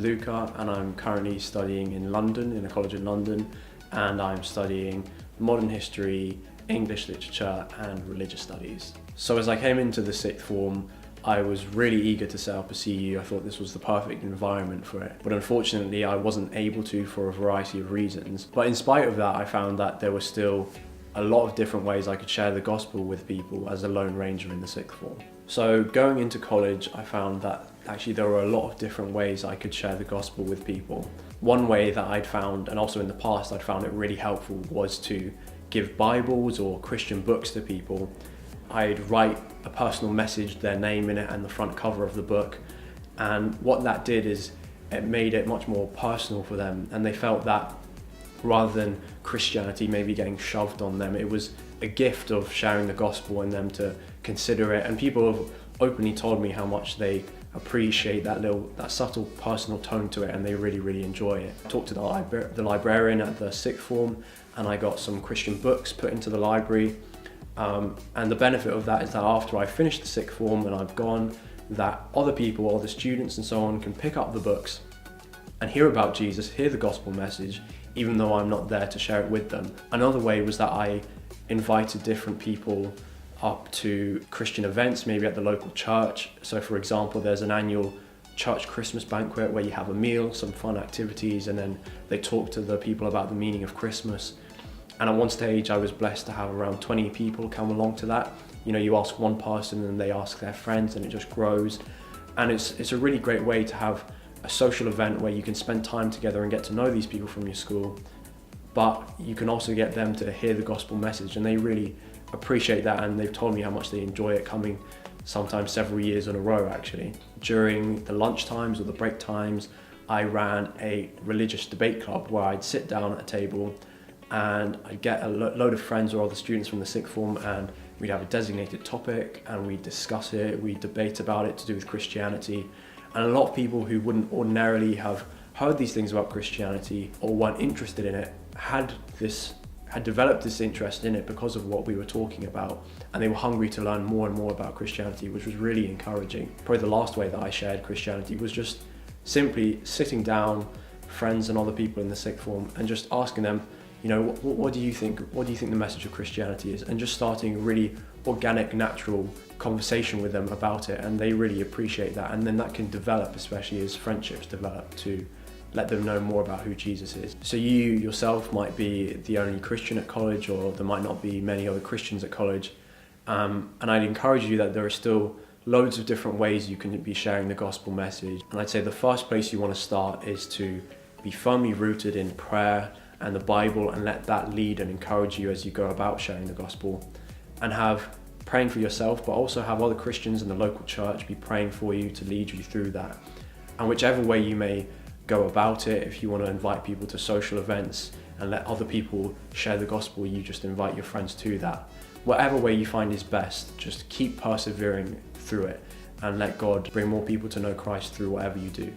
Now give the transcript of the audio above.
Luka, and I'm currently studying in London, in a college in London, and I'm studying modern history, English literature and religious studies. So as I came into the sixth form, I was really eager to set up a CU. I thought this was the perfect environment for it. But unfortunately, I wasn't able to for a variety of reasons. But in spite of that, I found that there were still a lot of different ways I could share the gospel with people as a lone ranger in the sixth form. So going into college, I found that actually there were a lot of different ways I could share the gospel with people. One way that I'd found, and also in the past I'd found it really helpful, was to give Bibles or Christian books to people. I'd write a personal message, their name in it and the front cover of the book. And what that did is it made it much more personal for them, and they felt that rather than Christianity maybe getting shoved on them, it was a gift of sharing the gospel and them to consider it. And people have openly told me how much they appreciate that subtle personal tone to it, and they really enjoy it. I talked to the librarian at the sixth form, and I got some Christian books put into the library. And the benefit of that is that after I finish the sixth form and I've gone, that other people, other students and so on, can pick up the books and hear about Jesus, hear the gospel message, even though I'm not there to share it with them. Another way was that I invited different people up to Christian events, maybe at the local church. So for example, there's an annual church Christmas banquet where you have a meal, some fun activities, and then they talk to the people about the meaning of Christmas. And at one stage I was blessed to have around 20 people come along to that. You know, you ask one person and they ask their friends, and it just grows. And it's a really great way to have a social event where you can spend time together and get to know these people from your school, but you can also get them to hear the gospel message, and they really appreciate that, and they've told me how much they enjoy it, coming sometimes several years in a row actually. During the lunch times or the break times, I ran a religious debate club where I'd sit down at a table and I'd get a load of friends or other students from the sixth form, and we'd have a designated topic and we'd discuss it, we'd debate about it to do with Christianity. And a lot of people who wouldn't ordinarily have heard these things about Christianity or weren't interested in it had developed this interest in it because of what we were talking about, and they were hungry to learn more and more about Christianity, which was really encouraging. Probably the last way that I shared Christianity was just simply sitting down, friends and other people in the sixth form, and just asking them, you know, what do you think the message of Christianity is? And just starting a really organic, natural conversation with them about it, and they really appreciate that. And then that can develop, especially as friendships develop, to let them know more about who Jesus is. So you yourself might be the only Christian at college, or there might not be many other Christians at college. And I'd encourage you that there are still loads of different ways you can be sharing the gospel message. And I'd say the first place you want to start is to be firmly rooted in prayer and the Bible, and let that lead and encourage you as you go about sharing the gospel. And have praying for yourself, but also have other Christians in the local church be praying for you to lead you through that. And whichever way you may go about it, if you want to invite people to social events and let other people share the gospel, you just invite your friends to that. Whatever way you find is best, just keep persevering through it and let God bring more people to know Christ through whatever you do.